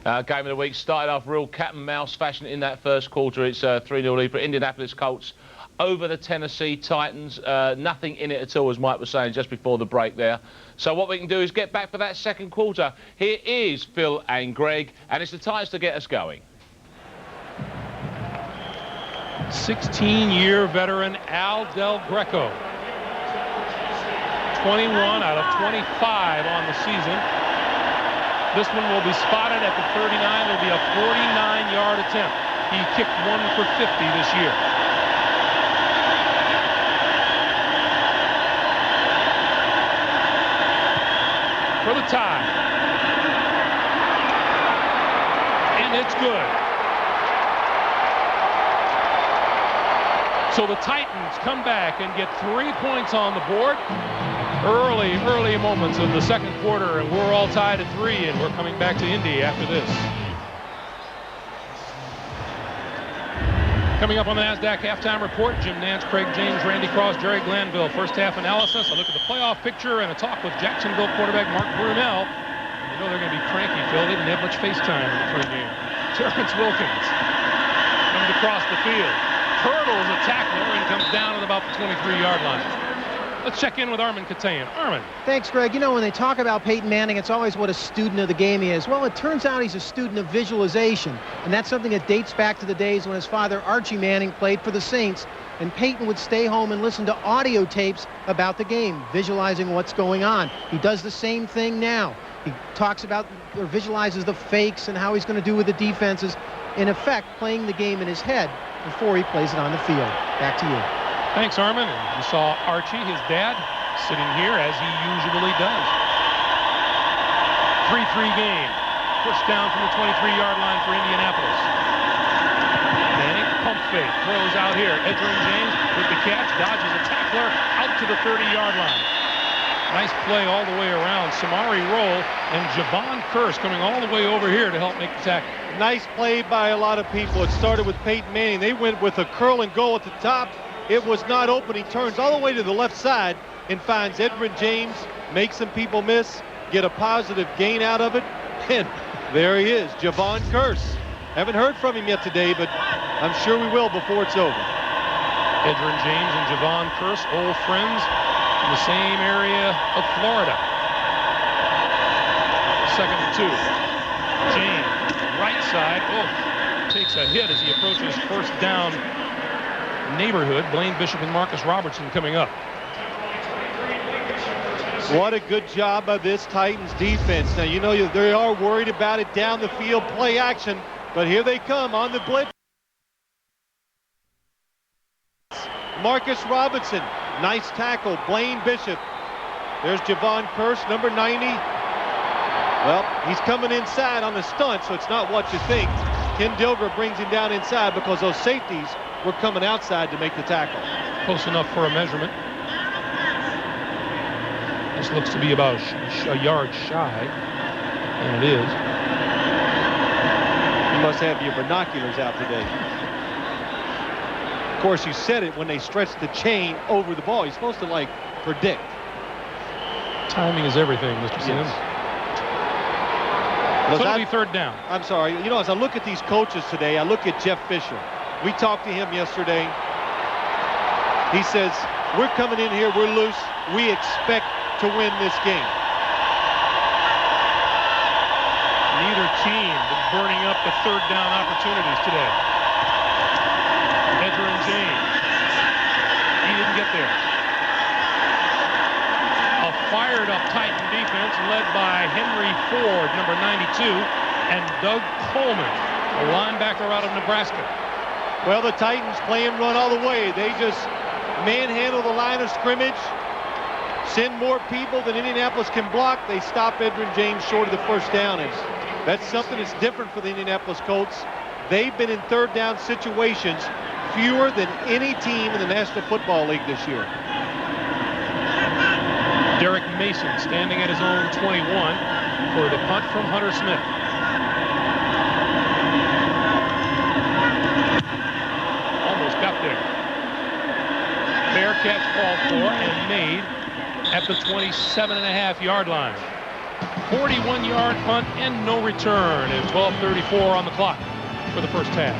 Game of the week started off real cat and mouse fashion in that first quarter. It's 3-0 lead for Indianapolis Colts over the Tennessee Titans. Nothing in it at all, as Mike was saying just before the break there. So what we can do is get back for that second quarter. Here is Phil and Greg, and it's the Titans to get us going. 16-year veteran Al Del Greco. 21 out of 25 on the season. This one will be spotted at the 39. It'll be a 49-yard attempt. He kicked 1 for 50 this year. For the tie. And it's good. So the Titans come back and get 3 points on the board. Early moments of the second quarter, and we're all tied at 3, and we're coming back to Indy after this. Coming up on the NASDAQ halftime report, Jim Nance, Craig James, Randy Cross, Jerry Glanville. First half analysis, a look at the playoff picture, and a talk with Jacksonville quarterback Mark Brunell. You know they're going to be cranky, Phil. They didn't have much FaceTime in the pregame. Terrence Wilkins comes across the field, hurdles a tackler, and comes down at about the 23-yard line. Let's check in with Armin Katayan. Armin. Thanks, Greg. You know, when they talk about Peyton Manning, it's always what a student of the game he is. Well, it turns out he's a student of visualization, and that's something that dates back to the days when his father, Archie Manning, played for the Saints, and Peyton would stay home and listen to audio tapes about the game, visualizing what's going on. He does the same thing now. He talks about or visualizes the fakes and how he's going to do with the defenses, in effect, playing the game in his head before he plays it on the field. Back to you. Thanks, Armin. And you saw Archie, his dad, sitting here as he usually does. 3-3 game. First down from the 23-yard line for Indianapolis. Manning, pump fake, throws out here. Edgerrin James with the catch, dodges a tackler out to the 30-yard line. Nice play all the way around. Samari Roll and Javon Curse coming all the way over here to help make the tackle. Nice play by a lot of people. It started with Peyton Manning. They went with a curl and goal at the top. It was not open. He turns all the way to the left side and finds Edgerrin James, makes some people miss, get a positive gain out of it, and there he is, Javon Curse. Haven't heard from him yet today, but I'm sure we will before it's over. Edgerrin James and Javon Curse, old friends in the same area of Florida. 2nd and 2. James, right side, takes a hit as he approaches first down neighborhood. Blaine Bishop and Marcus Robertson coming up. What a good job by this Titans defense. Now, you know, they are worried about it down the field, play action, but here they come on the blitz. Marcus Robinson, nice tackle. Blaine Bishop. There's Javon Curse, number 90. Well, he's coming inside on the stunt, so it's not what you think. Ken Dilger brings him down inside because those safeties were coming outside to make the tackle. Close enough for a measurement. This looks to be about a yard shy, and it is. You must have your binoculars out today. Of course, you said it when they stretched the chain over the ball. You're supposed to, like, predict. Timing is everything, Mr. Sims. So it'll be third down. I'm sorry. You know, as I look at these coaches today, I look at Jeff Fisher. We talked to him yesterday. He says, we're coming in here, we're loose. We expect to win this game. Neither team been burning up the third down opportunities today. Edgerrin James. He didn't get there. A fired-up Titan defense led by Henry Ford, number 92, and Doug Coleman, a linebacker out of Nebraska. Well, the Titans playing run all the way. They just manhandle the line of scrimmage, send more people than Indianapolis can block. They stop Edgerrin James short of the first down. And that's something that's different for the Indianapolis Colts. They've been in third down situations fewer than any team in the National Football League this year. Derek Mason standing at his own 21 for the punt from Hunter Smith. Fair catch called for and made at the 27.5-yard line. 41-yard punt and no return. And 12:34 on the clock for the first half.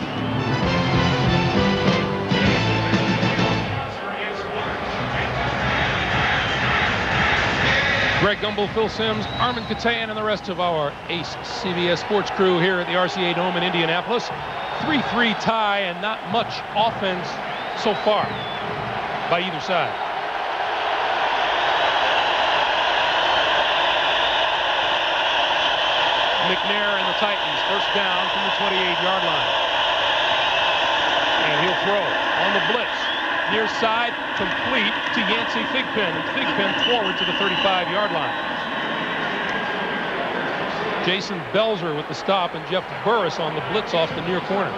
Greg Gumbel, Phil Simms, Armin Katayan, and the rest of our Ace CBS Sports crew here at the RCA Dome in Indianapolis. 3-3 tie and not much offense so far by either side. McNair and the Titans, first down from the 28-yard line. And he'll throw on the blitz. Near side, complete to Yancey Thigpen, and Thigpen forward to the 35-yard line. Jason Belzer with the stop, and Jeff Burris on the blitz off the near corner.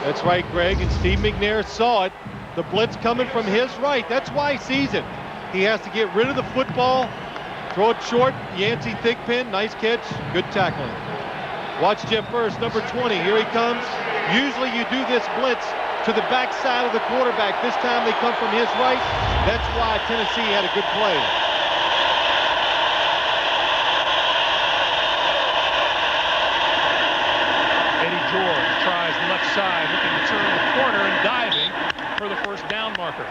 That's right, Greg, and Steve McNair saw it. The blitz coming from his right. That's why he sees it. He has to get rid of the football, throw it short. Yancey Thigpen, nice catch, good tackling. Watch Jeff Burris, number 20. Here he comes. Usually you do this blitz to the backside of the quarterback. This time they come from his right. That's why Tennessee had a good play. Eddie George tries the left side, looking to turn the corner and diving for the first down marker.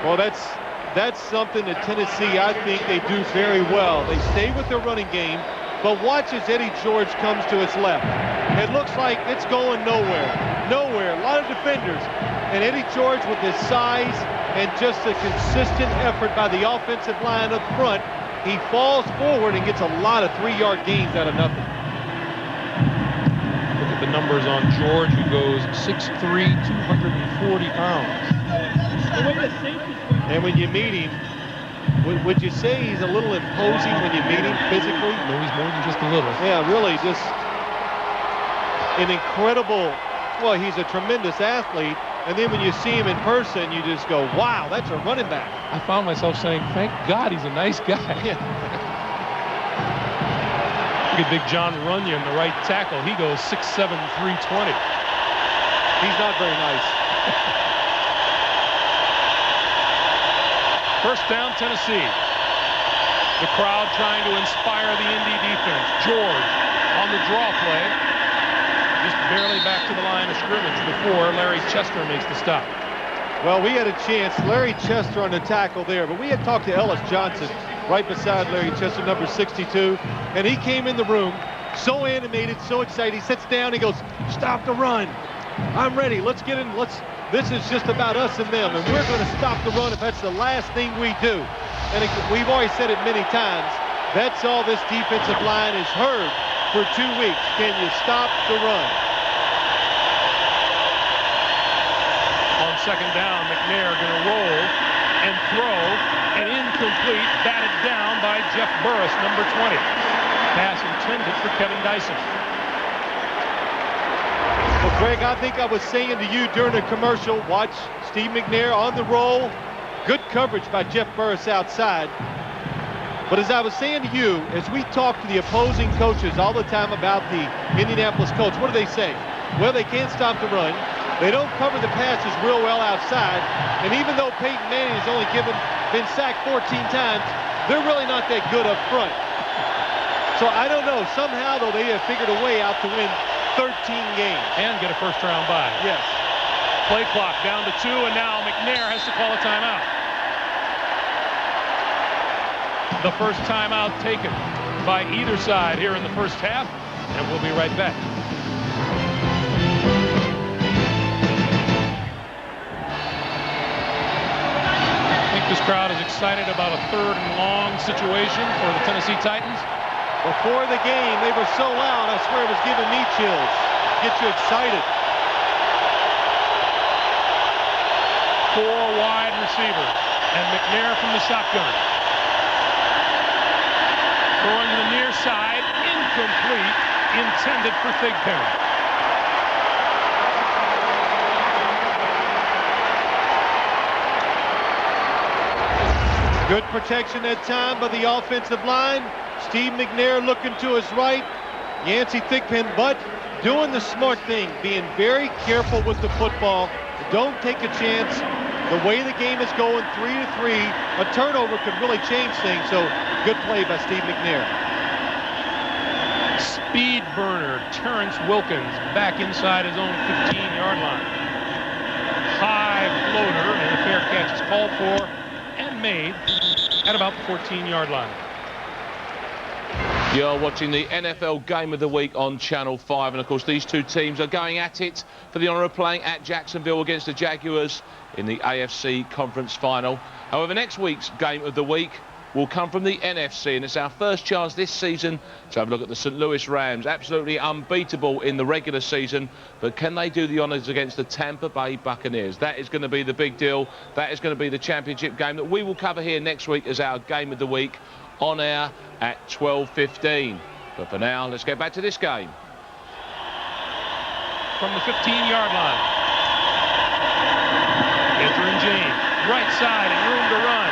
Well, that's something that Tennessee, I think they do very well. They stay with their running game, but watch as Eddie George comes to his left. It looks like it's going nowhere. Nowhere. A lot of defenders. And Eddie George with his size and just a consistent effort by the offensive line up front, he falls forward and gets a lot of 3-yard gains out of nothing. Look at the numbers on George, who goes 6'3", 240 pounds. And when you meet him, would you say he's a little imposing when you meet him physically? No, he's more than just a little. Yeah, really, just an incredible, well, he's a tremendous athlete, and then when you see him in person, you just go, wow, that's a running back. I found myself saying, thank God he's a nice guy. Yeah. Look at big John Runyon, the right tackle. He goes 6'7", 320. He's not very nice. First down, Tennessee. The crowd trying to inspire the Indy defense. George on the draw play. Just barely back to the line of scrimmage before Larry Chester makes the stop. Well, we had a chance. Larry Chester on the tackle there, but we had talked to Ellis Johnson right beside Larry Chester, number 62, and he came in the room so animated, so excited. He sits down, he goes, stop the run. I'm ready. Let's get in. This is just about us and them, and we're going to stop the run if that's the last thing we do. And we've always said it many times. That's all this defensive line has heard for 2 weeks. Can you stop the run? On second down, McNair going to roll and throw, and incomplete, batted down by Jeff Burris, number 20. Pass intended for Kevin Dyson. Well, Greg, I think I was saying to you during the commercial, watch Steve McNair on the roll. Good coverage by Jeff Burris outside. But as I was saying to you, as we talk to the opposing coaches all the time about the Indianapolis Colts, what do they say? Well, they can't stop the run. They don't cover the passes real well outside. And even though Peyton Manning has only been sacked 14 times, they're really not that good up front. So I don't know. Somehow, though, they have figured a way out to win 13 games. And get a first-round bye. Yes. Play clock down to 2, and now McNair has to call a timeout. The first timeout taken by either side here in the first half, and we'll be right back. I think this crowd is excited about a 3rd and long situation for the Tennessee Titans. Before the game, they were so loud, I swear it was giving me chills. Get you excited. 4 wide receivers, and McNair from the shotgun. Throwing to the near side, incomplete, intended for Thigpen. Good protection that time by the offensive line. Steve McNair looking to his right. Yancey Thigpen, but doing the smart thing, being very careful with the football. Don't take a chance The way the game is going, 3-3, a turnover could really change things. So good play by Steve McNair. Speed burner, Terrence Wilkins back inside his own 15-yard line. High floater, and a fair catch is called for and made at about the 14-yard line. You're watching the NFL Game of the Week on Channel 5, and of course these two teams are going at it for the honour of playing at Jacksonville against the Jaguars in the AFC Conference Final. However, next week's Game of the Week will come from the NFC, and it's our first chance this season to have a look at the St. Louis Rams. Absolutely unbeatable in the regular season, but can they do the honours against the Tampa Bay Buccaneers? That is going to be the big deal. That is going to be the championship game that we will cover here next week as our Game of the Week, on air at 12:15. But for now, let's get back to this game. From the 15-yard line, Edgerrin James, right side and room to run.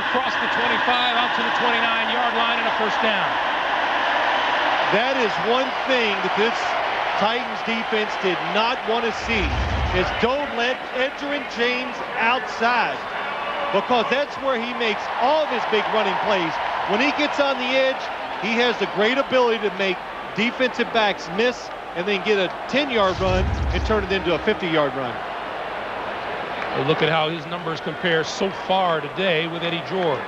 Across the 25, out to the 29-yard line, and a first down. That is one thing that this Titans defense did not want to see, is don't let Edgerrin James outside, because that's where he makes all of his big running plays. When he gets on the edge, he has the great ability to make defensive backs miss and then get a 10-yard run and turn it into a 50-yard run. Well, look at how his numbers compare so far today with Eddie George.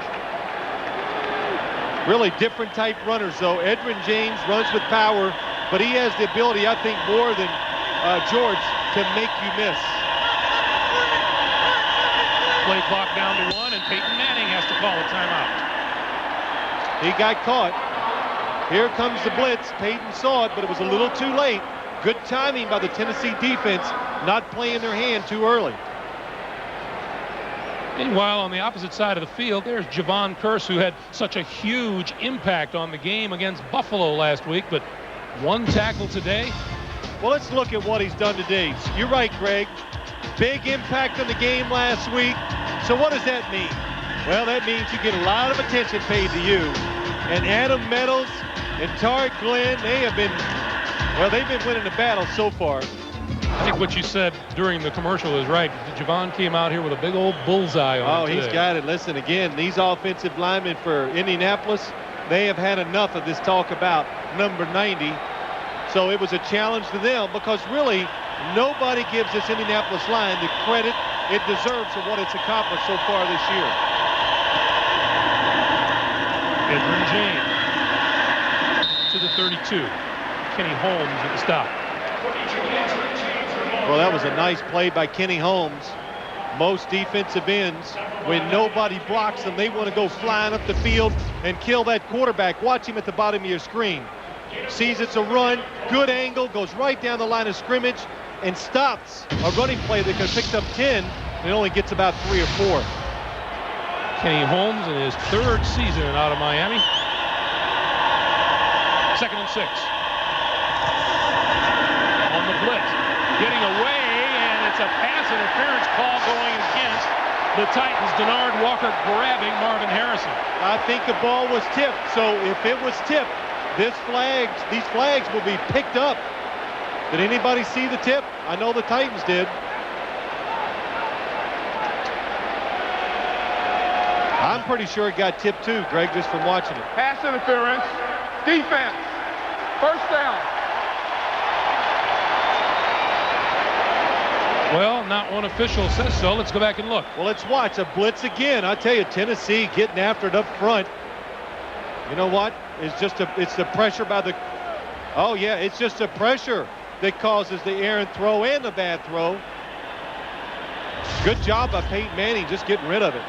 Really different type runners, though. Edgerrin James runs with power, but he has the ability, I think, more than George, to make you miss. Play clock down to 1, and Peyton Manning has to call a timeout. He got caught. Here comes the blitz. Peyton saw it, but it was a little too late. Good timing by the Tennessee defense, not playing their hand too early. Meanwhile, on the opposite side of the field, there's Javon Curse, who had such a huge impact on the game against Buffalo last week, but one tackle today. Well, let's look at what he's done today. You're right, Greg. Big impact on the game last week. So what does that mean? Well, that means you get a lot of attention paid to you. And Adam Meadows and Tariq Glenn, they've been winning the battle so far. I think what you said during the commercial is right. Javon came out here with a big old bullseye on him today. He's got it. Listen, again, these offensive linemen for Indianapolis, they have had enough of this talk about number 90. So it was a challenge to them, because really nobody gives this Indianapolis line the credit it deserves for what it's accomplished so far this year. Edgerrin James to the 32. Kenny Holmes at the stop. Well, that was a nice play by Kenny Holmes. Most defensive ends, when nobody blocks them, they want to go flying up the field and kill that quarterback. Watch him at the bottom of your screen. Sees it's a run, good angle, goes right down the line of scrimmage and stops a running play that could have picked up 10, and it only gets about 3 or 4. Kenny Holmes in his 3rd season out of Miami. 2nd and 6. On the blitz, getting away, and it's a pass interference call going against the Titans. Denard Walker grabbing Marvin Harrison. I think the ball was tipped, so if it was tipped, these flags will be picked up. Did anybody see the tip? I know the Titans did. I'm pretty sure it got tipped too, Greg, just from watching it. Pass interference, defense, first down. Well, not one official says so. Let's go back and look. Well, let's watch a blitz again. I tell you, Tennessee getting after it up front. You know what? It's the pressure by the. Oh yeah, it's just the pressure that causes the errant throw and the bad throw. Good job by Peyton Manning just getting rid of it.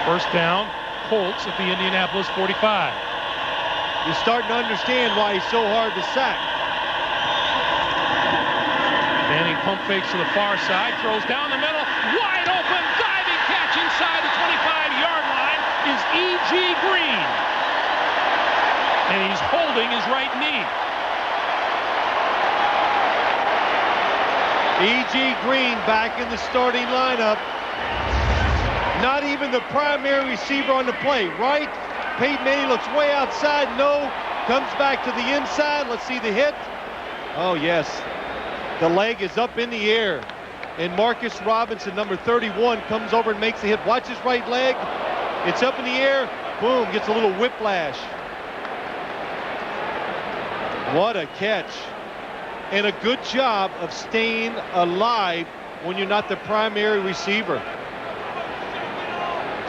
First down, Colts at the Indianapolis 45. You're starting to understand why he's so hard to sack. Manning pump fakes to the far side, throws down the middle, wide open, diving catch inside the 25-yard line is E.G. Green. And he's holding his right knee. E.G. Green back in the starting lineup. Not even the primary receiver on the play, right? Peyton Manning looks way outside, no. Comes back to the inside, let's see the hit. Oh yes, the leg is up in the air. And Marcus Robinson, number 31, comes over and makes the hit. Watch his right leg. It's up in the air. Boom, gets a little whiplash. What a catch. And a good job of staying alive when you're not the primary receiver.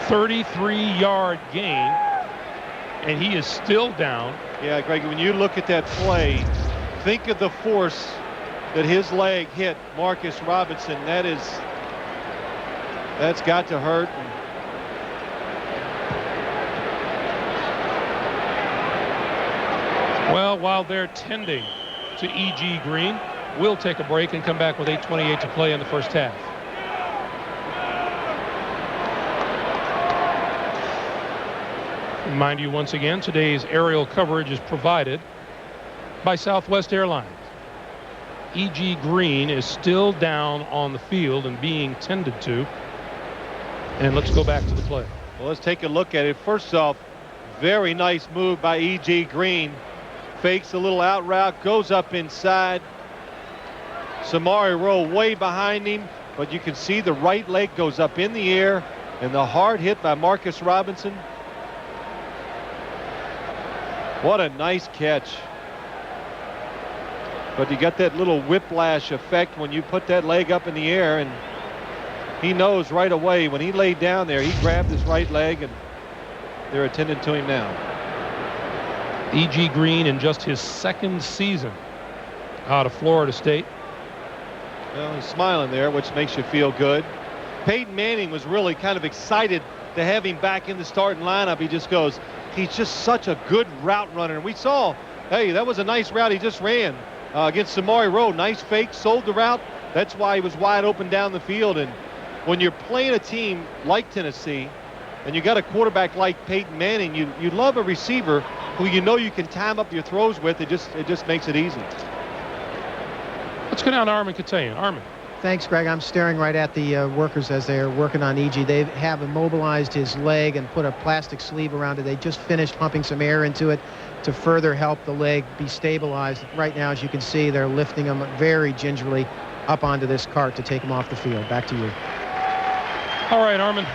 33-yard gain, and he is still down. Yeah, Greg, when you look at that play, think of the force that his leg hit Marcus Robinson. That's got to hurt. Well, while they're tending to E.G. Green, we'll take a break and come back with 8:28 to play in the first half. Remind you once again, today's aerial coverage is provided by Southwest Airlines. E.G. Green is still down on the field and being tended to. And let's go back to the play. Well, let's take a look at it. First off, very nice move by E.G. Green. Fakes a little out route, goes up inside. Samari Rowe way behind him, but you can see the right leg goes up in the air, and the hard hit by Marcus Robinson. What a nice catch. But you got that little whiplash effect when you put that leg up in the air, and he knows right away when he laid down there, he grabbed his right leg, and they're attending to him now. E.G. Green in just his second season out of Florida State. Well, he's smiling there, which makes you feel good. Peyton Manning was really kind of excited to have him back in the starting lineup. He just goes, he's just such a good route runner. And we saw, hey, that was a nice route he just ran against Samari Rowe. Nice fake, sold the route. That's why he was wide open down the field. And when you're playing a team like Tennessee and you got a quarterback like Peyton Manning, you love a receiver who you know you can time up your throws with. It just makes it easy. Let's go down to Armin Katayan. Armin. Thanks, Greg. I'm staring right at the workers as they're working on E.G. They have immobilized his leg and put a plastic sleeve around it. They just finished pumping some air into it to further help the leg be stabilized. Right now, as you can see, they're lifting him very gingerly up onto this cart to take him off the field. Back to you. All right, Armin.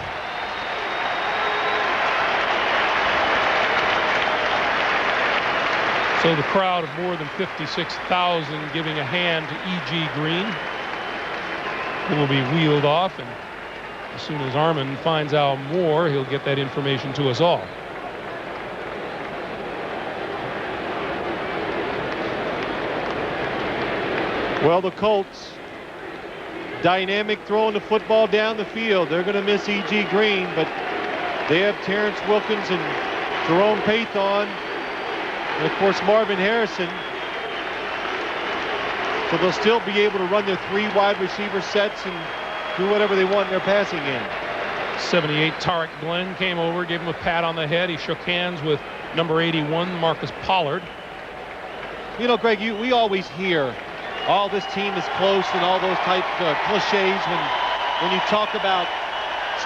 So the crowd of more than 56,000 giving a hand to E.G. Green. He will be wheeled off, and as soon as Armin finds out more, he'll get that information to us all. Well, the Colts, dynamic throwing the football down the field. They're going to miss E.G. Green, but they have Terrence Wilkins and Jerome Pathon. And, of course, Marvin Harrison. So they'll still be able to run their 3 wide receiver sets and do whatever they want in their passing game. 78 Tarek Glenn came over, gave him a pat on the head. He shook hands with number 81, Marcus Pollard. You know, Greg, we always hear all this team is close and all those type cliches when you talk about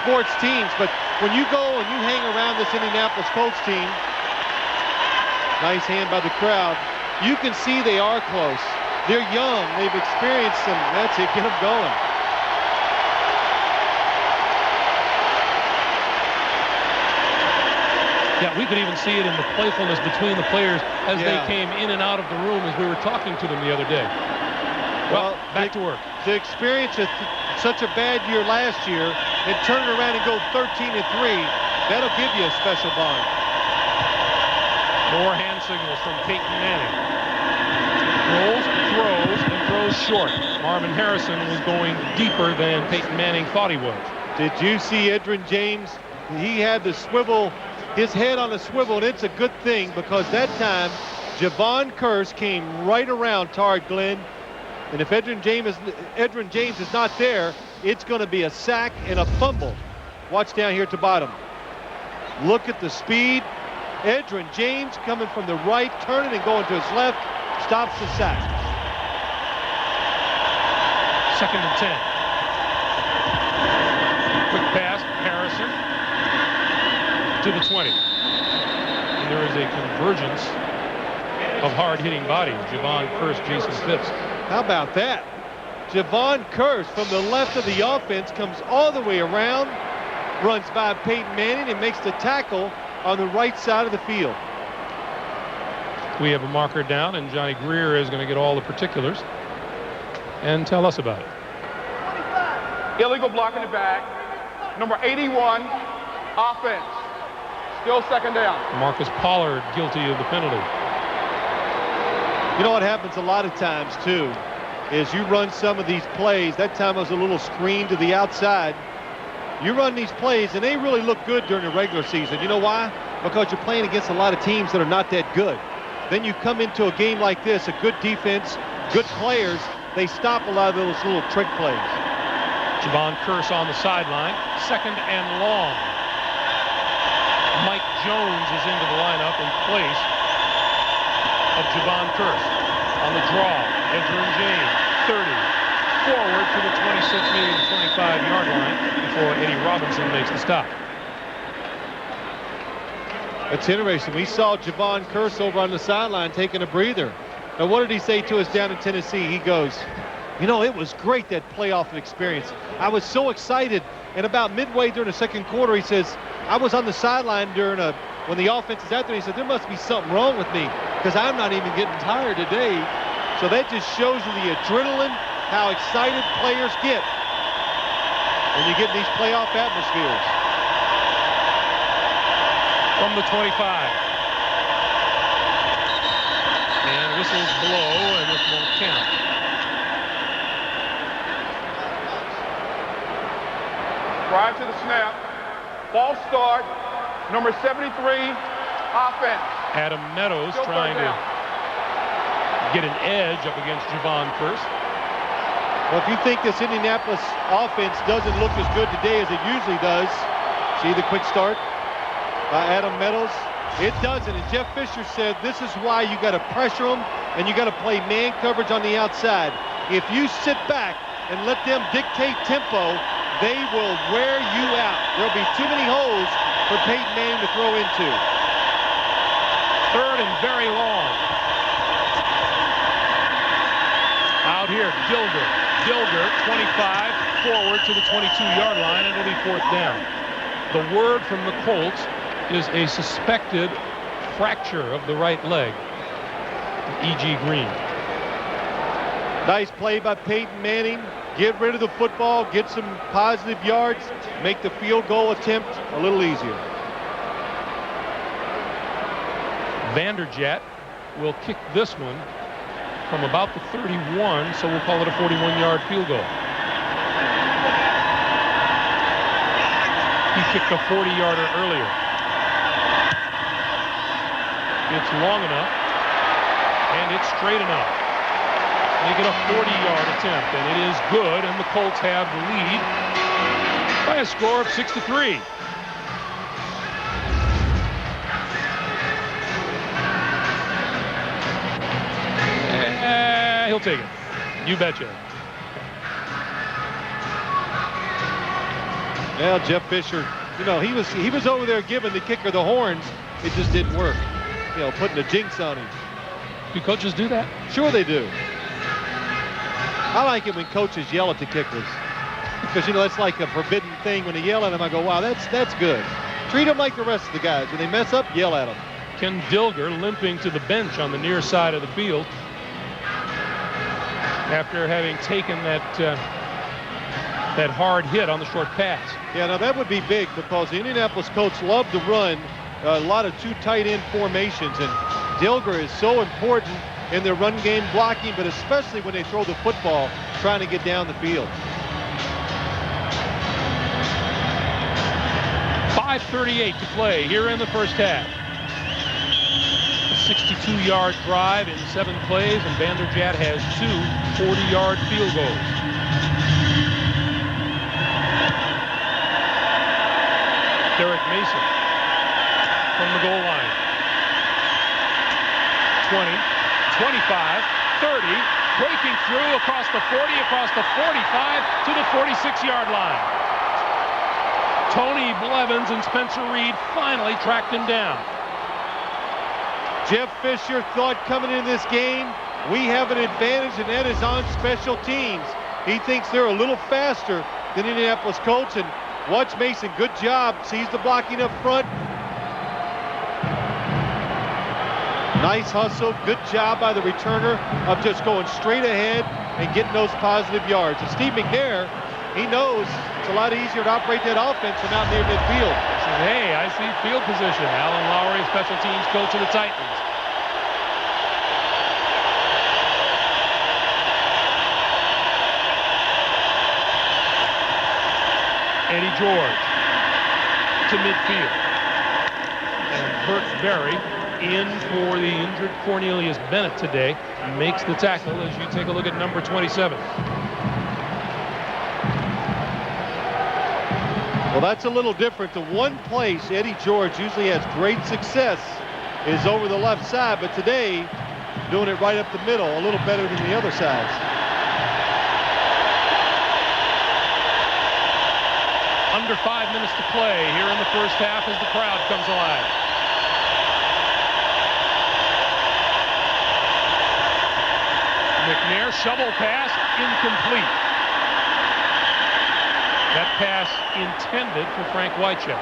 sports teams. But when you go and you hang around this Indianapolis Colts team, nice hand by the crowd, you can see they are close. They're young. They've experienced them. That's it. Get them going. Yeah, we could even see it in the playfulness between the players as they came in and out of the room as we were talking to them the other day. Well, back to work. To experience such a bad year last year and turn it around and go 13-3, that'll give you a special bond. More hand signals from Peyton Manning. Rolls, throws, and throws short. Marvin Harrison was going deeper than Peyton Manning thought he was. Did you see Edgerrin James? He had to swivel his head on a swivel, and it's a good thing because that time Javon Curse came right around Tarek Glenn. And if Edgerrin James is not there, it's going to be a sack and a fumble. Watch down here at the bottom. Look at the speed. Edgerrin James coming from the right, turning and going to his left, stops the sack. 2nd and 10. Quick pass, Harrison to the 20. And there is a convergence of hard-hitting bodies. Javon Curse, Jason Phipps. How about that? Javon Curse from the left of the offense comes all the way around, runs by Peyton Manning and makes the tackle on the right side of the field. We have a marker down, and Johnny Greer is going to get all the particulars and tell us about it. Illegal block in the back. Number 81, offense. Still second down. Marcus Pollard guilty of the penalty. You know what happens a lot of times, too, is you run some of these plays. That time was a little screen to the outside. You run these plays, and they really look good during the regular season. You know why? Because you're playing against a lot of teams that are not that good. Then you come into a game like this, a good defense, good players, they stop a lot of those little trick plays. Javon Curse on the sideline, second and long. Mike Jones is into the lineup in place of Javon Curse. On the draw, Edgerrin James, 30, forward to the 26, maybe the 25-yard line before Eddie Robinson makes the stop. It's interesting. We saw Javon Curse over on the sideline taking a breather. Now, what did he say to us down in Tennessee? He goes, you know, it was great, that playoff experience. I was so excited. And about midway during the second quarter, he says, I was on the sideline when the offense is out there. He said, there must be something wrong with me because I'm not even getting tired today. So that just shows you the adrenaline, how excited players get when you get in these playoff atmospheres. From the 25. And whistles blow, and this won't count. Prior to the snap, false start, number 73, offense. Adam Meadows Still trying to get an edge up against Javon Curse. Well, if you think this Indianapolis offense doesn't look as good today as it usually does, see the quick start by Adam Meadows? It doesn't. And Jeff Fisher said this is why you got to pressure them and you got to play man coverage on the outside. If you sit back and let them dictate tempo, they will wear you out. There'll be too many holes for Peyton Manning to throw into. Third and very long. Out here, Dilger. Dilger, 25, forward to the 22-yard line, and it'll be fourth down. The word from the Colts is a suspected fracture of the right leg. E.G. Green. Nice play by Peyton Manning. Get rid of the football, get some positive yards, make the field goal attempt a little easier. Vanderjagt will kick this one from about the 31, so we'll call it a 41-yard field goal. He kicked a 40-yarder earlier. It's long enough, and it's straight enough. Make it a 40-yard attempt, and it is good, and the Colts have the lead by a score of 6-3. He'll take it. You betcha. Well, Jeff Fisher, you know, he was over there giving the kicker the horns. It just didn't work. You know, putting a jinx on him. Do coaches do that? Sure they do. I like it when coaches yell at the kickers because, you know, that's like a forbidden thing. When they yell at them, I go, wow, that's good. Treat them like the rest of the guys. When they mess up, yell at them. Ken Dilger limping to the bench on the near side of the field after having taken that hard hit on the short pass. Yeah, now that would be big because the Indianapolis Colts love to run a lot of two tight end formations, and Dilger is so important in their run game blocking, but especially when they throw the football trying to get down the field. 5:38 to play here in the first half. A 62-yard drive in 7 plays, and Vanderjagt has 2 40-yard field goals. Derek Mason from the goal line. 20, 25, 30, breaking through across the 40, across the 45 to the 46-yard line. Tony Blevins and Spencer Reed finally tracked him down. Jeff Fisher thought coming into this game, we have an advantage, and that is on special teams. He thinks they're a little faster than Indianapolis Colts. And watch Mason, good job. Sees the blocking up front. Nice hustle, good job by the returner of just going straight ahead and getting those positive yards. And Steve McNair, he knows it's a lot easier to operate that offense from out near midfield. Hey, I see field position. Alan Lowry, special teams coach of the Titans. Eddie George to midfield. And Burt Berry in for the injured Cornelius Bennett today. Makes the tackle as you take a look at number 27. Well, that's a little different. The one place Eddie George usually has great success is over the left side, but today doing it right up the middle, a little better than the other sides. Under 5 minutes to play here in the first half as the crowd comes alive. McNair, shovel pass, incomplete. That pass intended for Frank Wycheck.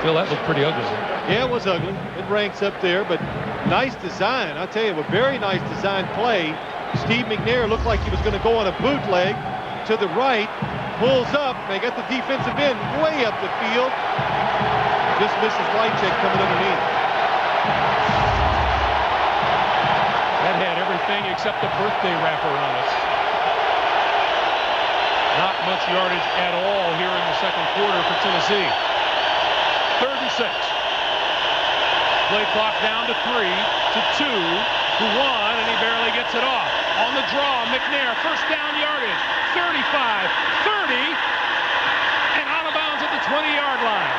Phil, that looked pretty ugly. Yeah, it was ugly. It ranks up there, but nice design. I'll tell you, a very nice design play. Steve McNair looked like he was going to go on a bootleg to the right, pulls up. They got the defensive end way up the field. Just misses Wycheck coming underneath. That had everything except the birthday wrapper on it. Not much yardage at all here in the second quarter for Tennessee. 3rd and 6. Play clock down to 3, to 2, to 1, and he barely gets it off. On the draw, McNair, first down yardage, 35, 30, and out of bounds at the 20-yard line.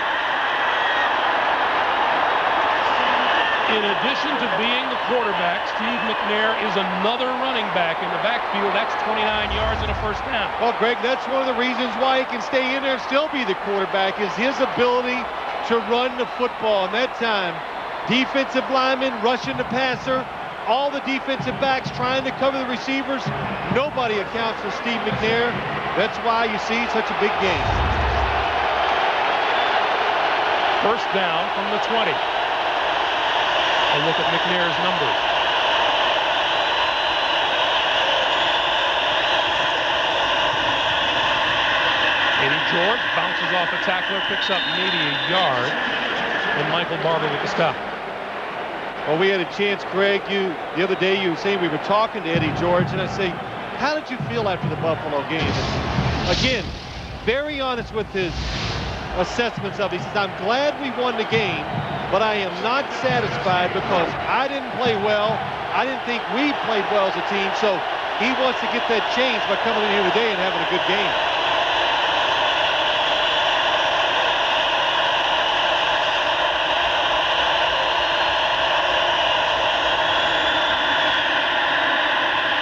In addition to being the quarterback, Steve McNair is another running back in the backfield. That's 29 yards and a first down. Well, Greg, that's one of the reasons why he can stay in there and still be the quarterback, is his ability to run the football. And that time, defensive linemen rushing the passer, all the defensive backs trying to cover the receivers. Nobody accounts for Steve McNair. That's why you see such a big game. First down from the 20. A look at McNair's numbers. Eddie George bounces off a tackler, picks up maybe a yard, and Michael Barber with the stop. Well, we had a chance, Greg, the other day you were saying we were talking to Eddie George, and I say, how did you feel after the Buffalo game? And again, very honest with his assessments of it. He says, I'm glad we won the game, but I am not satisfied because I didn't play well. I didn't think we played well as a team, so he wants to get that changed by coming in here today and having a good game.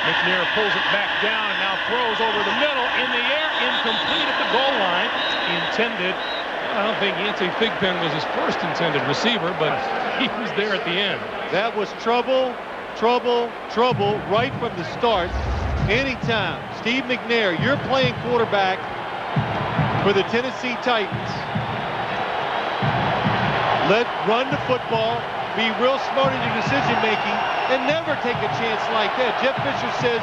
McNair pulls it back down and now throws over the middle, in the air, incomplete at the goal line. Intended. I don't think Yancey Thigpen was his first intended receiver, but he was there at the end. That was trouble, trouble, trouble right from the start. Anytime, Steve McNair, you're playing quarterback for the Tennessee Titans. Run the football, be real smart in your decision making, and never take a chance like that. Jeff Fisher says,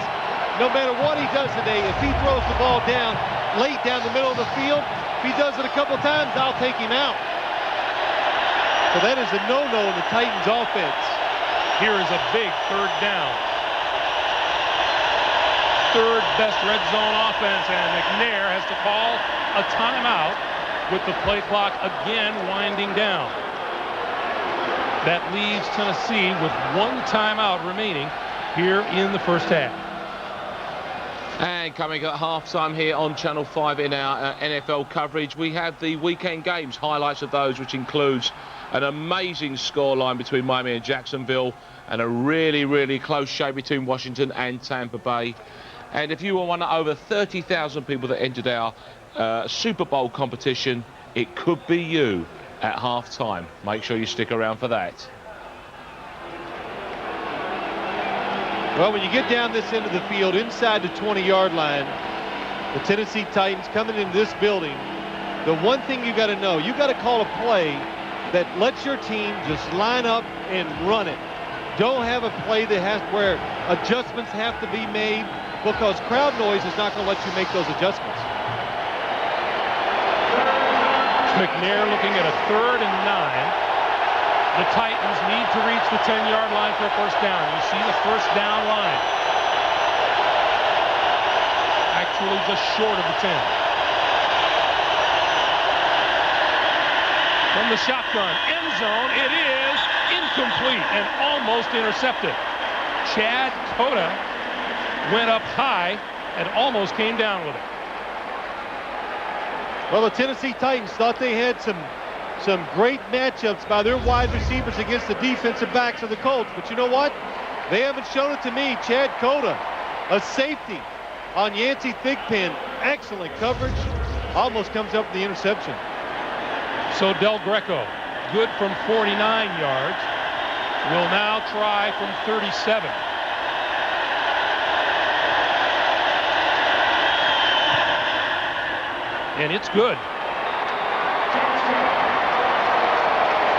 no matter what he does today, if he throws the ball down, late down the middle of the field, if he does it a couple times, I'll take him out. So that is a no-no in the Titans offense. Here is a big third down. Third best red zone offense, and McNair has to call a timeout with the play clock again winding down. That leaves Tennessee with one timeout remaining here in the first half. And coming at halftime here on Channel 5 in our NFL coverage, we have the weekend games, highlights of those, which includes an amazing scoreline between Miami and Jacksonville, and a really, really close show between Washington and Tampa Bay. And if you were one of over 30,000 people that entered our Super Bowl competition, it could be you at halftime. Make sure you stick around for that. Well, when you get down this end of the field, inside the 20-yard line, the Tennessee Titans coming into this building, the one thing you got to know, you got to call a play that lets your team just line up and run it. Don't have a play that has where adjustments have to be made, because crowd noise is not going to let you make those adjustments. McNair looking at a 3rd and 9. The Titans need to reach the 10-yard line for a first down. You see the first down line. Actually just short of the 10. From the shotgun, end zone, it is incomplete and almost intercepted. Chad Cota went up high and almost came down with it. Well, the Tennessee Titans thought they had some great matchups by their wide receivers against the defensive backs of the Colts. But you know what? They haven't shown it to me. Chad Cota, a safety on Yancey Thigpen. Excellent coverage. Almost comes up with the interception. So Del Greco, good from 49 yards, will now try from 37. And it's good.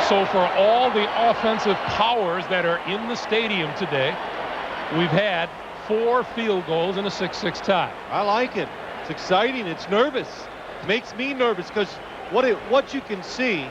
So for all the offensive powers that are in the stadium today, we've had 4 field goals and a 6-6 tie. I like it. It's exciting. It's nervous. It makes me nervous because what you can see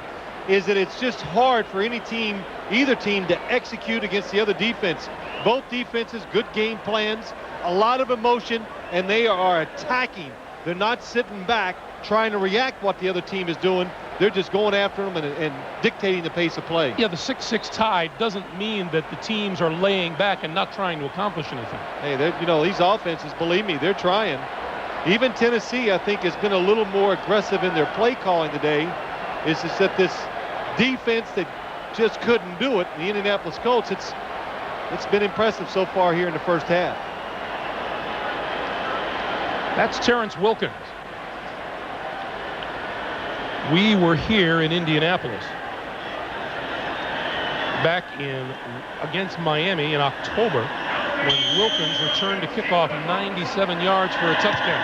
is that it's just hard for any team, either team, to execute against the other defense. Both defenses, good game plans, a lot of emotion, and they are attacking. They're not sitting back trying to react what the other team is doing. They're just going after them and dictating the pace of play. Yeah, the 6-6 tie doesn't mean that the teams are laying back and not trying to accomplish anything. Hey, these offenses, believe me, they're trying. Even Tennessee, I think, has been a little more aggressive in their play calling today. It's just that this defense that just couldn't do it, the Indianapolis Colts, it's been impressive so far here in the first half. That's Terrence Wilkins. We were here in Indianapolis back against Miami in October when Wilkins returned to kickoff 97 yards for a touchdown.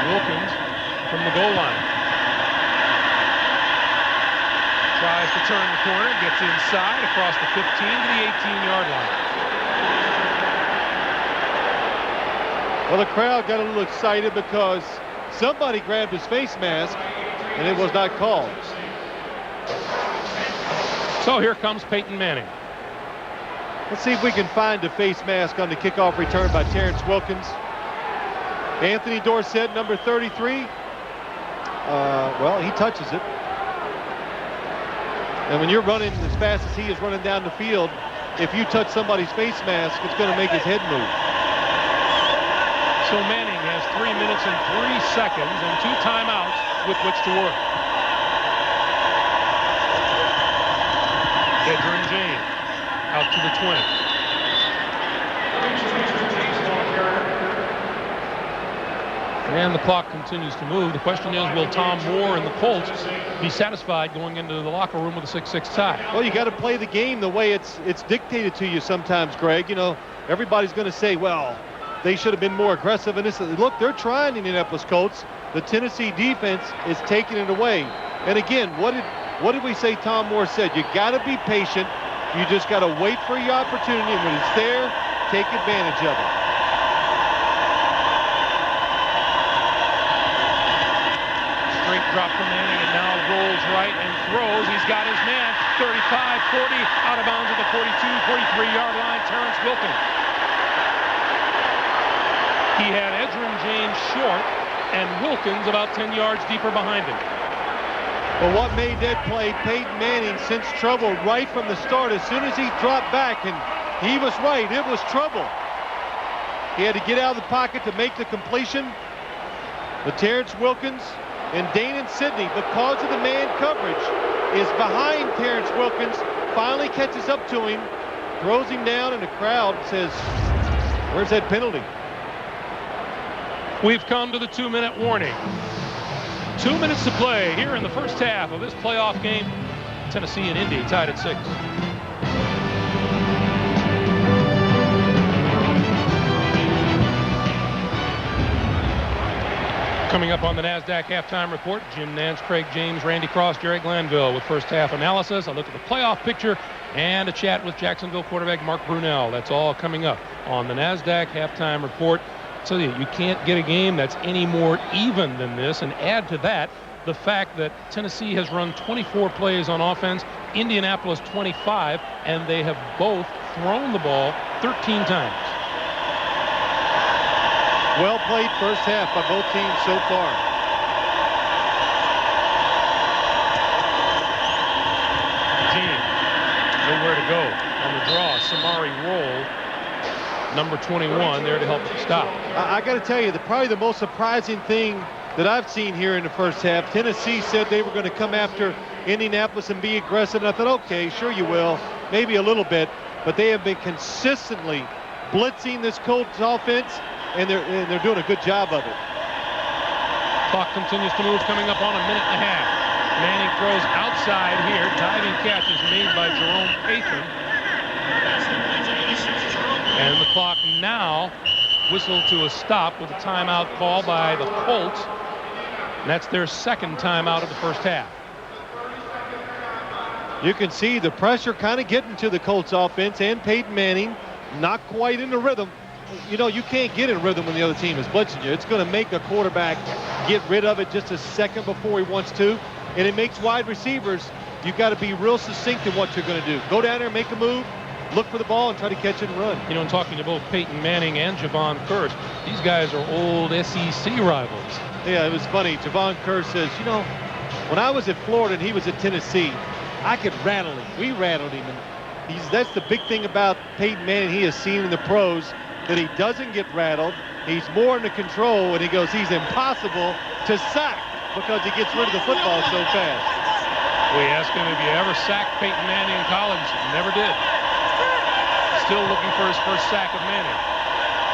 Wilkins from the goal line. Tries to turn the corner, gets inside across the 15 to the 18-yard line. Well, the crowd got a little excited because somebody grabbed his face mask and it was not called. So here comes Peyton Manning. Let's see if we can find the face mask on the kickoff return by Terrence Wilkins. Anthony Dorsett, number 33. Well, he touches it. And when you're running as fast as he is running down the field, if you touch somebody's face mask, it's going to make his head move. So Manning has 3 minutes and 3 seconds and 2 timeouts with which to work. Edgerrin James out to the 20. And the clock continues to move. The question is, will Tom Moore and the Colts be satisfied going into the locker room with a 6-6 tie? Well, you got to play the game the way it's dictated to you sometimes, Greg. You know, everybody's going to say, well, they should have been more aggressive. And look, they're trying, the Indianapolis Colts. The Tennessee defense is taking it away. And again, what did we say Tom Moore said? You got to be patient. You just got to wait for your opportunity. And when it's there, take advantage of it. Straight drop from Manning and now rolls right and throws. He's got his man. 35, 40, out of bounds at the 42, 43-yard line. Terrence Wilkins. He had Edgerrin James short and Wilkins about 10 yards deeper behind him. Well, what made that play? Peyton Manning sensed trouble right from the start. As soon as he dropped back, and he was right, it was trouble. He had to get out of the pocket to make the completion. But Terrence Wilkins and Danon Sidney, because of the man coverage, is behind Terrence Wilkins, finally catches up to him, throws him down, and the crowd says, where's that penalty? We've come to the 2-minute warning. 2 minutes to play here in the first half of this playoff game. Tennessee and Indy tied at 6. Coming up on the NASDAQ halftime report, Jim Nantz, Craig James, Randy Cross, Jerry Glanville with first half analysis, a look at the playoff picture, and a chat with Jacksonville quarterback Mark Brunell. That's all coming up on the NASDAQ halftime report. I tell you can't get a game that's any more even than this, and add to that the fact that Tennessee has run 24 plays on offense, Indianapolis 25, and they have both thrown the ball 13 times. Well played first half by both teams so far. Gene, nowhere to go on the draw. Samari Roll, number 21, there to help stop. I got to tell you, probably the most surprising thing that I've seen here in the first half, Tennessee said they were going to come after Indianapolis and be aggressive. And I thought, okay, sure you will, maybe a little bit. But they have been consistently blitzing this Colts offense, and they're doing a good job of it. Clock continues to move, coming up on a minute and a half. Manning throws outside here. Diving catch is made by Jerome Patron. And the clock now whistled to a stop with a timeout call by the Colts. And that's their second timeout of the first half. You can see the pressure kind of getting to the Colts offense, and Peyton Manning not quite in the rhythm. You know, you can't get in rhythm when the other team is blitzing you. It's going to make a quarterback get rid of it just a second before he wants to. And it makes wide receivers, you've got to be real succinct in what you're going to do. Go down there, make a move, look for the ball, and try to catch it and run. You know, in talking to both Peyton Manning and Javon Curse, these guys are old SEC rivals. Yeah, it was funny. Javon Curse says, you know, when I was at Florida and he was at Tennessee, I could rattle him. We rattled him. And that's the big thing about Peyton Manning he has seen in the pros, that he doesn't get rattled. He's more under control, and he goes, he's impossible to sack because he gets rid of the football so fast. We asked him if you ever sacked Peyton Manning in college. Never did. Still looking for his first sack of Manning.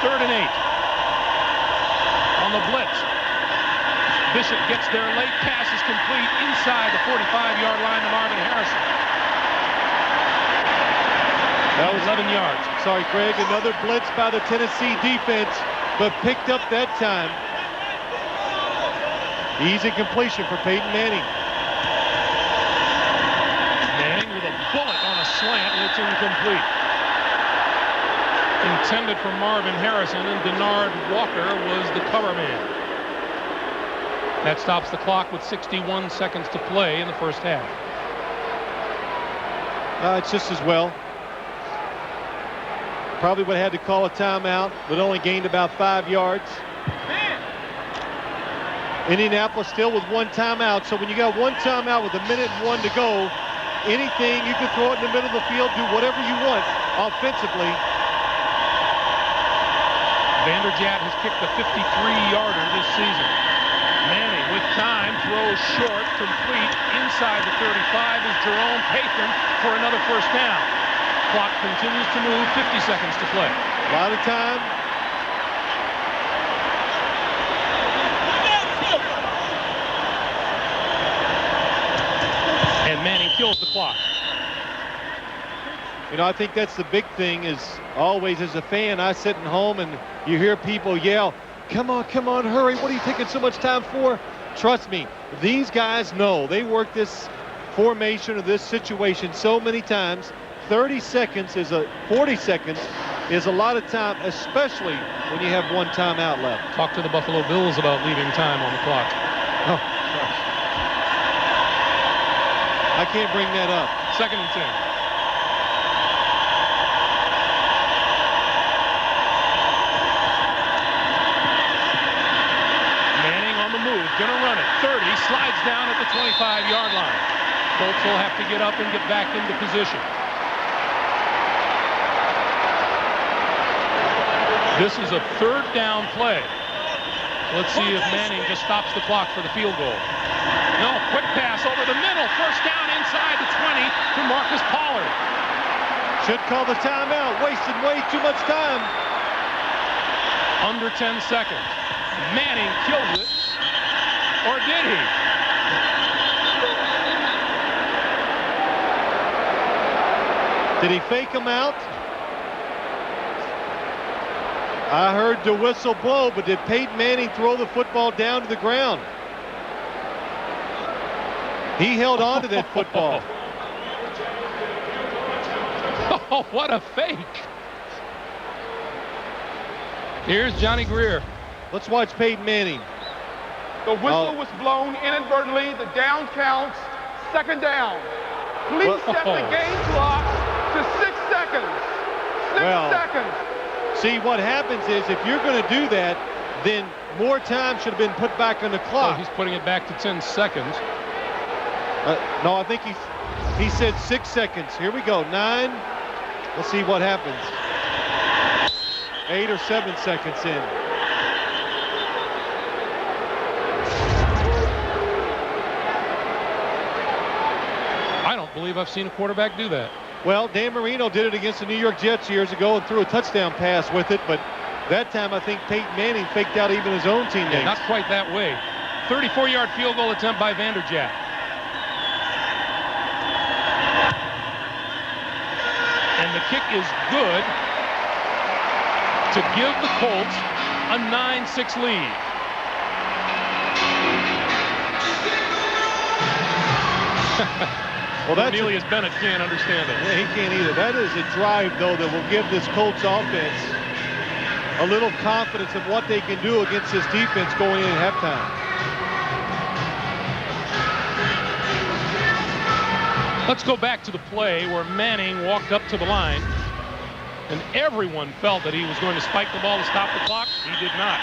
3rd and 8. On the blitz. Bishop gets there late. Pass is complete inside the 45-yard line to Marvin Harrison. That was 11 yards. Sorry, Craig. Another blitz by the Tennessee defense, but picked up that time. Easy completion for Peyton Manning. Manning with a bullet on a slant, and it's incomplete. Intended for Marvin Harrison, and Denard Walker was the cover man. That stops the clock with 61 seconds to play in the first half. It's just as well. Probably would have had to call a timeout, but only gained about 5 yards. Indianapolis still with one timeout, so when you got one timeout with 1:01 to go, anything, you can throw it in the middle of the field, do whatever you want offensively. Vanderjagt has kicked a 53-yarder this season. Manning with time, throws short, complete inside the 35 is Jerome Patron for another first down. Clock continues to move, 50 seconds to play. A lot of time. And Manning kills the clock. You know, I think that's the big thing is always as a fan, I sit at home and you hear people yell, come on, hurry, what are you taking so much time for? Trust me, these guys know. They work this formation or this situation so many times. 40 seconds is a lot of time, especially when you have one timeout left. Talk to the Buffalo Bills about leaving time on the clock. Oh, gosh. I can't bring that up. 2nd and 10. Manning on the move, gonna run it. 30, slides down at the 25-yard line. Colts will have to get up and get back into position. This is a 3rd down play. Let's see if Manning just stops the clock for the field goal. No, quick pass over the middle. First down inside the 20 to Marcus Pollard. Should call the timeout. Wasted way too much time. Under 10 seconds. Manning kills it. Or did he? Did he fake him out? I heard the whistle blow, but did Peyton Manning throw the football down to the ground? He held on to that football. Oh, what a fake. Here's Johnny Greer. Let's watch Peyton Manning. The whistle was blown inadvertently. The down counts. Second down. Please set the game clock to 6 seconds. 6 seconds. See, what happens is if you're going to do that, then more time should have been put back on the clock. Oh, he's putting it back to 10 seconds. No, I think he said 6 seconds. Here we go. 9. Let's see what happens. 8 or 7 seconds in. I don't believe I've seen a quarterback do that. Well, Dan Marino did it against the New York Jets years ago and threw a touchdown pass with it, but that time I think Peyton Manning faked out even his own teammates. Yeah, not quite that way. 34-yard field goal attempt by Vanderjagt. And the kick is good to give the Colts a 9-6 lead. Well, Cornelius Bennett can't understand it. Yeah, he can't either. That is a drive, though, that will give this Colts offense a little confidence in what they can do against this defense going in at halftime. Let's go back to the play where Manning walked up to the line, and everyone felt that he was going to spike the ball to stop the clock. He did not.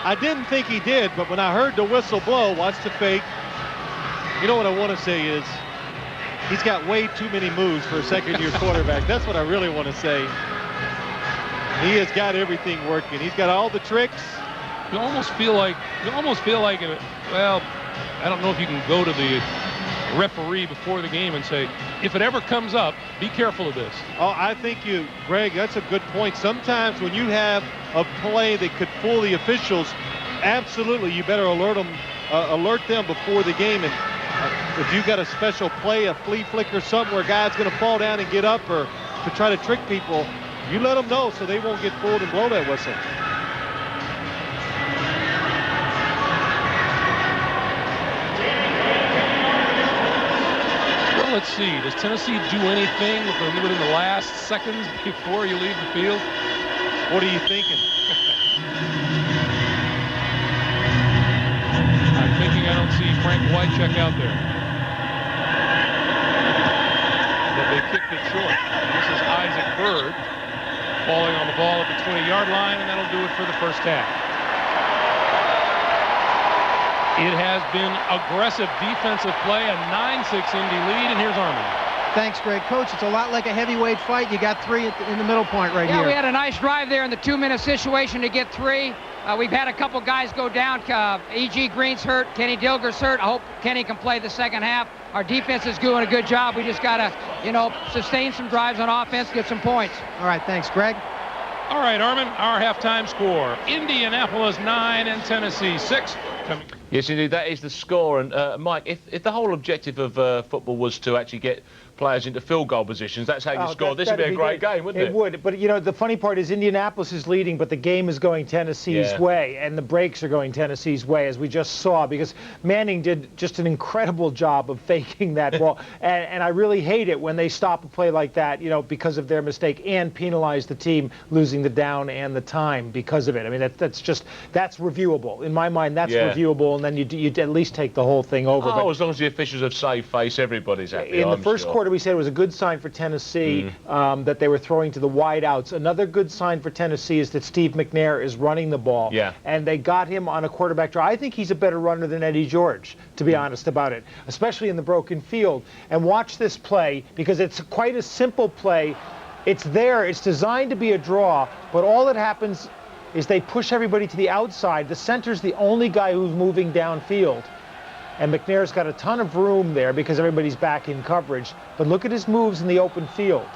I didn't think he did, but when I heard the whistle blow, watch the fake. You know what I want to say is he's got way too many moves for a second-year quarterback. That's what I really want to say. He has got everything working. He's got all the tricks. You almost feel like well, I don't know if you can go to the referee before the game and say, if it ever comes up, be careful of this. Oh, I think Greg, that's a good point. Sometimes when you have a play that could fool the officials, absolutely, you better alert them before the game. And if you got a special play, a flea flicker, something where a guy's going to fall down and get up or to try to trick people, you let them know so they won't get fooled and blow that whistle. Well, let's see. Does Tennessee do anything within the last seconds before you leave the field? What are you thinking? I'm thinking I don't see Frank Wycheck out there. But they kicked it short. This is Isaac Byrd falling on the ball at the 20-yard line, and that'll do it for the first half. It has been aggressive defensive play, a 9-6 Indy lead, and here's Armin. Thanks, Greg. Coach, it's a lot like a heavyweight fight. You got 3 in the middle point right here. Yeah, we had a nice drive there in the 2-minute situation to get 3. We've had a couple guys go down. E.G. Green's hurt. Kenny Dilger's hurt. I hope Kenny can play the second half. Our defense is doing a good job. We just got to, sustain some drives on offense, get some points. All right, thanks, Greg. All right, Armin, our halftime score. Indianapolis 9 and Tennessee 6. Yes, indeed, that is the score. And Mike, if the whole objective of football was to actually get players into field goal positions, that's how you score. This would be a great game, wouldn't it? It would. But, the funny part is Indianapolis is leading, but the game is going Tennessee's way, and the breaks are going Tennessee's way, as we just saw, because Manning did just an incredible job of faking that ball. And I really hate it when they stop a play like that, because of their mistake, and penalize the team losing the down and the time because of it. I mean, that's reviewable. In my mind, that's reviewable, and then you'd at least take the whole thing over. Oh, as long as the officials have saved face, everybody's happy. In the first quarter, we said it was a good sign for Tennessee that they were throwing to the wideouts. Another good sign for Tennessee is that Steve McNair is running the ball. Yeah. And they got him on a quarterback draw. I think he's a better runner than Eddie George, to be honest about it, especially in the broken field. And watch this play, because it's quite a simple play. It's there. It's designed to be a draw, but all that happens is they push everybody to the outside. The center's the only guy who's moving downfield. And McNair's got a ton of room there because everybody's back in coverage. But look at his moves in the open field.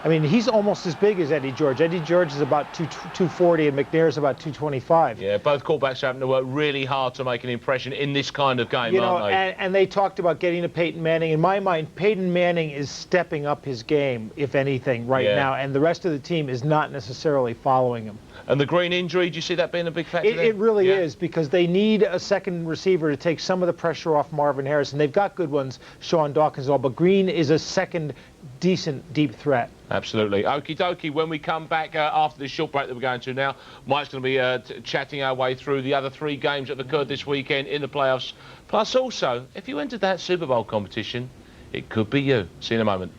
I mean, he's almost as big as Eddie George. Eddie George is about 240 and McNair is about 225. Yeah, both quarterbacks having to work really hard to make an impression in this kind of game, aren't they? And they talked about getting to Peyton Manning. In my mind, Peyton Manning is stepping up his game, if anything, right now, and the rest of the team is not necessarily following him. And the Green injury, do you see that being a big factor there? It really is, because they need a second receiver to take some of the pressure off Marvin Harrison. They've got good ones, Sean Dawkins and all, but Green is a second decent deep threat. Absolutely. Okie dokie. When we come back after this short break that we're going to now, Mike's going to be chatting our way through the other 3 games that have occurred this weekend in the playoffs. Plus also, if you entered that Super Bowl competition, it could be you. See you in a moment.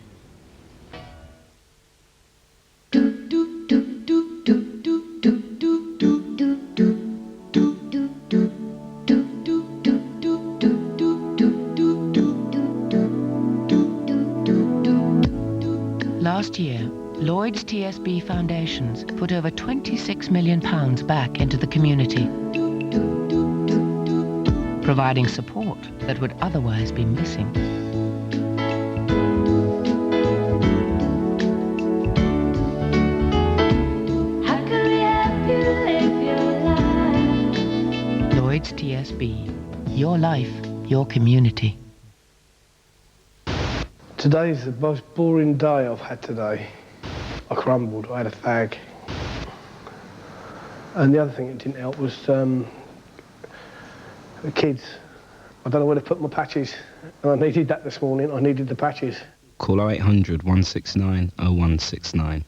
Last year, Lloyd's TSB Foundations put over £26 million back into the community, providing support that would otherwise be missing. How can we help you live your life? Lloyd's TSB. Your life, your community. Today's the most boring day I've had today. I crumbled, I had a fag. And the other thing that didn't help was the kids. I don't know where to put my patches. And I needed that this morning, I needed the patches. Call 0800 169 0169.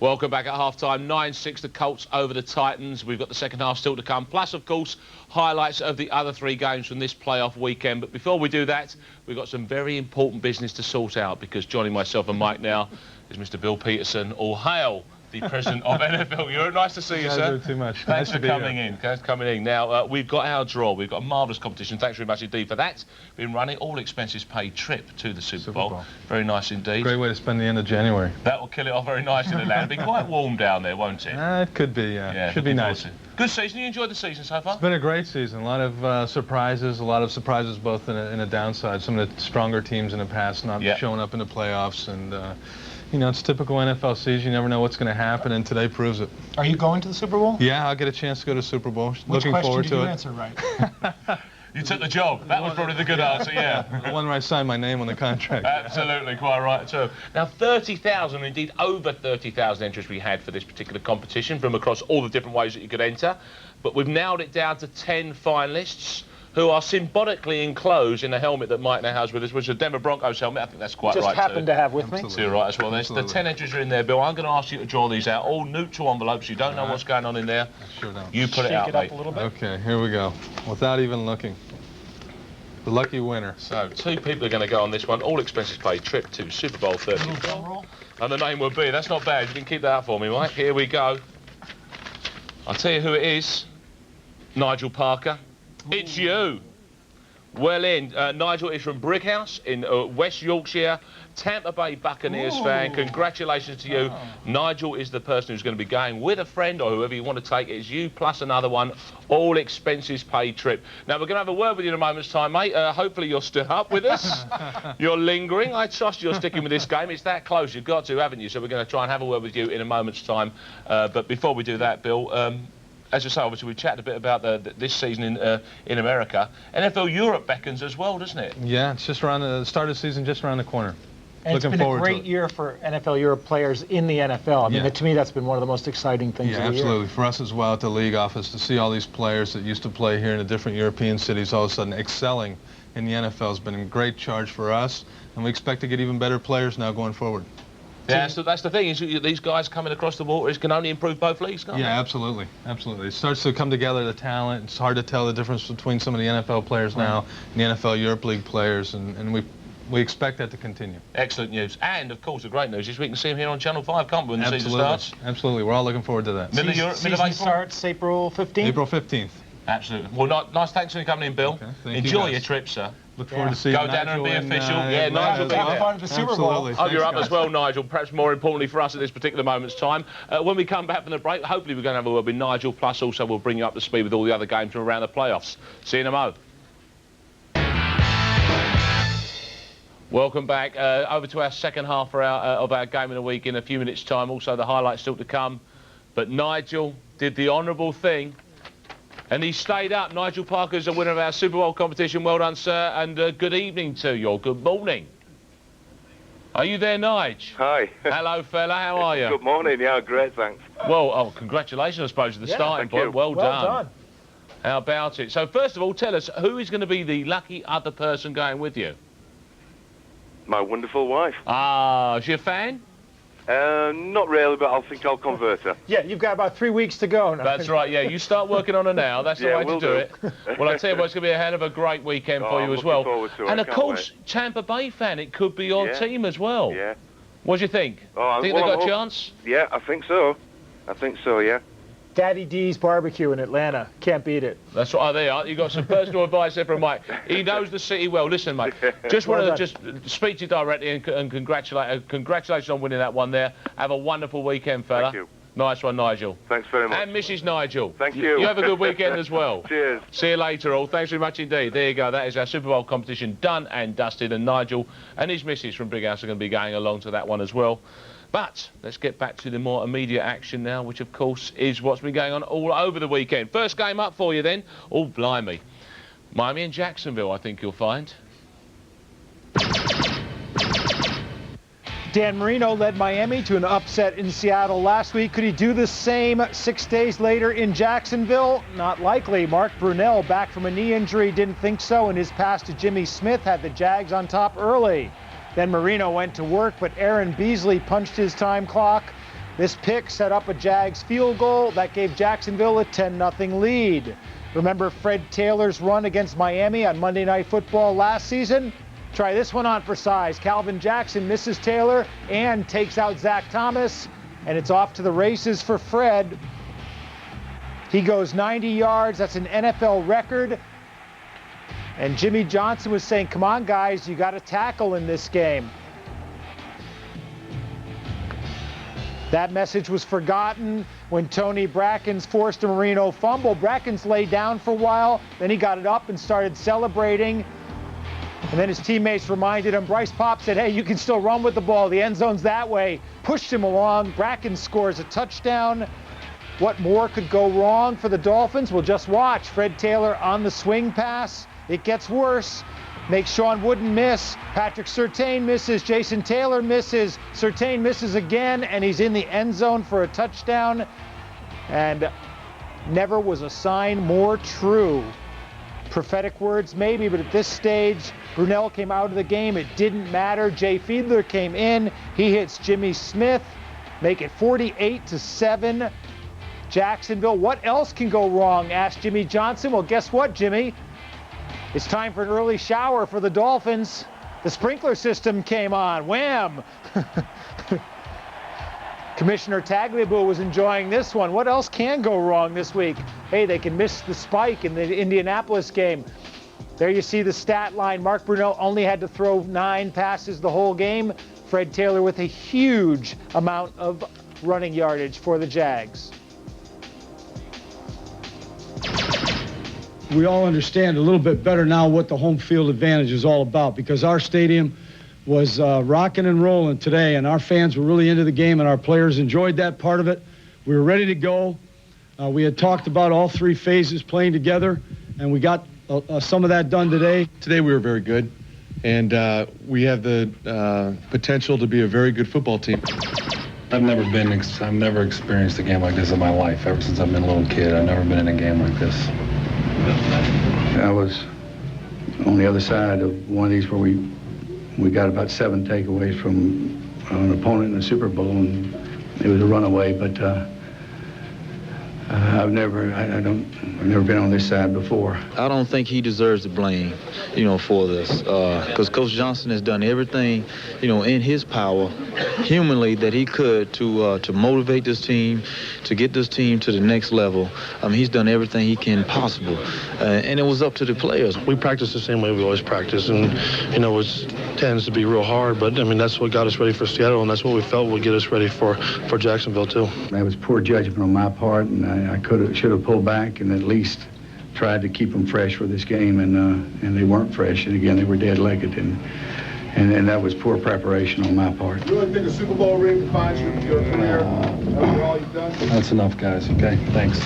Welcome back at half-time. 9-6 the Colts over the Titans. We've got the second half still to come. Plus, of course, highlights of the other 3 games from this playoff weekend. But before we do that, we've got some very important business to sort out, because joining myself and Mike now is Mr. Bill Peterson. All hail the president of NFL Europe. Nice to see you, sir. Too much. Thanks Nice for to be coming here. in. Thanks for coming in. Now, we've got our draw. We've got a marvellous competition. Thanks very much indeed for that. Been running all expenses paid trip to the Super Bowl. Very nice indeed. Great way to spend the end of January. That will kill it off very nicely in Atlanta. It'll be quite warm down there, won't it? It could be, yeah. Should be nice. Good season. You enjoyed the season so far? It's been a great season. A lot of surprises. A lot of surprises both in a downside. Some of the stronger teams in the past not showing up in the playoffs. And, you know, it's typical NFL season. You never know what's going to happen, and today proves it. Are you going to the Super Bowl? Yeah, I'll get a chance to go to Super Bowl. Which Looking forward to it. Which question did you answer right? You took the job. That was probably the good answer, yeah. The one where I signed my name on the contract. Absolutely, quite right too. Now, 30,000, indeed over 30,000 entries we had for this particular competition from across all the different ways that you could enter. But we've narrowed it down to 10 finalists who are symbolically enclosed in a helmet that Mike now has with us, which is a Denver Broncos helmet. I think that's quite right. Just happened to have with me. So you're right as well. There's the 10 entries are in there, Bill. I'm going to ask you to draw these out, all neutral envelopes. You don't know what's going on in there. I sure don't. You put it out, mate. Up a little bit. Okay, here we go. Without even looking. The lucky winner. So, 2 people are going to go on this one. All expenses paid. Trip to Super Bowl 34. And the name will be. That's not bad. You can keep that up for me, Mike. Here we go. I'll tell you who it is. Nigel Parker. Ooh. It's you. Well in. Nigel is from Brickhouse in West Yorkshire. Tampa Bay Buccaneers fan. Congratulations to you. Nigel is the person who's going to be going with a friend or whoever you want to take. It's you plus another one. All expenses paid trip. Now, we're going to have a word with you in a moment's time, mate. Hopefully you're still up with us. You're lingering. I trust you're sticking with this game. It's that close. You've got to, haven't you? So we're going to try and have a word with you in a moment's time. But before we do that, Bill, as I say, obviously we chatted a bit about this season in America. NFL Europe beckons as well, doesn't it? Yeah, it's just around the start of the season, just around the corner. And it's been a great year for NFL Europe players in the NFL. I mean, to me, that's been one of the most exciting things of the year. Yeah, absolutely. For us as well at the league office, to see all these players that used to play here in the different European cities all of a sudden excelling in the NFL has been a great charge for us, and we expect to get even better players now going forward. Yeah, so that's the thing, is these guys coming across the water can only improve both leagues, can't they? Yeah, absolutely. Absolutely. It starts to come together, the talent. It's hard to tell the difference between some of the NFL players now and the NFL Europe League players, and we expect that to continue. Excellent news. And, of course, the great news is we can see him here on Channel 5, can't we, when the season starts? Absolutely. We're all looking forward to that. Season starts April 15th? April 15th. Absolutely. Well, nice thanks for coming in, Bill. Okay, Enjoy your trip, sir. Look forward to seeing Go down there and be official. Yeah, Nigel, be have fun at the Super Bowl. Oh, you're up as well, Nigel. Perhaps more importantly for us at this particular moment's time. When we come back from the break, hopefully we're going to have a word with Nigel, plus also we'll bring you up to speed with all the other games from around the playoffs. See you in a mo. Welcome back. Over to our second half of our Game of the Week in a few minutes' time. Also, the highlights still to come. But Nigel did the honourable thing, and he stayed up. Nigel Parker is the winner of our Super Bowl competition. Well done, sir, and good evening to you, or good morning. Are you there, Nige? Hi. Hello, fella. How are you? Good morning. Yeah, great, thanks. Well, congratulations, I suppose, at the starting point. Well done. How about it? So, first of all, tell us, who is going to be the lucky other person going with you? My wonderful wife. Ah, is she a fan? Not really, but I think I'll convert her. Yeah, you've got about 3 weeks to go now. That's right, yeah. You start working on her now. That's the way to do it. Well, I tell you what, it's going to be a hell of a great weekend for you as well. And, of course, Tampa Bay fan, it could be your team as well. Yeah. What do you think? Think they've got a chance? Yeah, I think so. Yeah. Daddy D's Barbecue in Atlanta. Can't beat it. That's right, there you are. You've got some personal advice there from Mike. He knows the city well. Listen, mate, just wanted to just speak to you directly and congratulations on winning that one there. Have a wonderful weekend, fella. Thank you. Nice one, Nigel. Thanks very much. And Mrs. Nigel. Thank you. You have a good weekend as well. Cheers. See you later, all. Thanks very much indeed. There you go. That is our Super Bowl competition done and dusted. And Nigel and his missus from Big House are going to be going along to that one as well. But let's get back to the more immediate action now, which, of course, is what's been going on all over the weekend. First game up for you then. Oh, blimey. Miami and Jacksonville, I think you'll find. Dan Marino led Miami to an upset in Seattle last week. Could he do the same 6 days later in Jacksonville? Not likely. Mark Brunell, back from a knee injury, didn't think so, and his pass to Jimmy Smith had the Jags on top early. Then Marino went to work, but Aaron Beasley punched his time clock. This pick set up a Jags field goal that gave Jacksonville a 10-0 lead. Remember Fred Taylor's run against Miami on Monday Night Football last season? Try this one on for size. Calvin Jackson misses Taylor and takes out Zach Thomas, and it's off to the races for Fred. He goes 90 yards. That's an NFL record. And Jimmy Johnson was saying, come on, guys, you got to tackle in this game. That message was forgotten when Tony Brackens forced a Marino fumble. Brackens lay down for a while, then he got it up and started celebrating. And then his teammates reminded him. Bryce Pop said, hey, you can still run with the ball. The end zone's that way. Pushed him along. Brackens scores a touchdown. What more could go wrong for the Dolphins? Well, just watch. Fred Taylor on the swing pass. It gets worse. Makes Sean Wooden miss. Patrick Surtain misses. Jason Taylor misses. Surtain misses again, and he's in the end zone for a touchdown. And never was a sign more true. Prophetic words maybe, but at this stage, Brunell came out of the game. It didn't matter. Jay Fiedler came in. He hits Jimmy Smith. Make it 48-7. Jacksonville. What else can go wrong? Asked Jimmy Johnson. Well, guess what, Jimmy? It's time for an early shower for the Dolphins. The sprinkler system came on. Wham! Commissioner Tagliabue was enjoying this one. What else can go wrong this week? Hey, they can miss the spike in the Indianapolis game. There you see the stat line. Mark Brunell only had to throw 9 passes the whole game. Fred Taylor with a huge amount of running yardage for the Jags. We all understand a little bit better now what the home field advantage is all about, because our stadium was rocking and rolling today, and our fans were really into the game, and our players enjoyed that part of it. We were ready to go. We had talked about all 3 phases playing together, and we got some of that done today. Today we were very good, and we have the potential to be a very good football team. I've never experienced a game like this in my life. Ever since I've been a little kid, I've never been in a game like this. I was on the other side of one of these where we got about 7 takeaways from an opponent in the Super Bowl, and it was a runaway. But I've never been on this side before. I don't think he deserves the blame, for this, because Coach Johnson has done everything, in his power, humanly, that he could to motivate this team, to get this team to the next level. He's done everything he can possible, and it was up to the players. We practice the same way we always practice, and it tends to be real hard, but that's what got us ready for Seattle, and that's what we felt would get us ready for Jacksonville too. That was poor judgment on my part, and I should have pulled back and at least tried to keep them fresh for this game, and they weren't fresh, and again they were dead-legged, and And that was poor preparation on my part. You really think a Super Bowl ring defines your career after all you've done? That's enough, guys. Okay, thanks.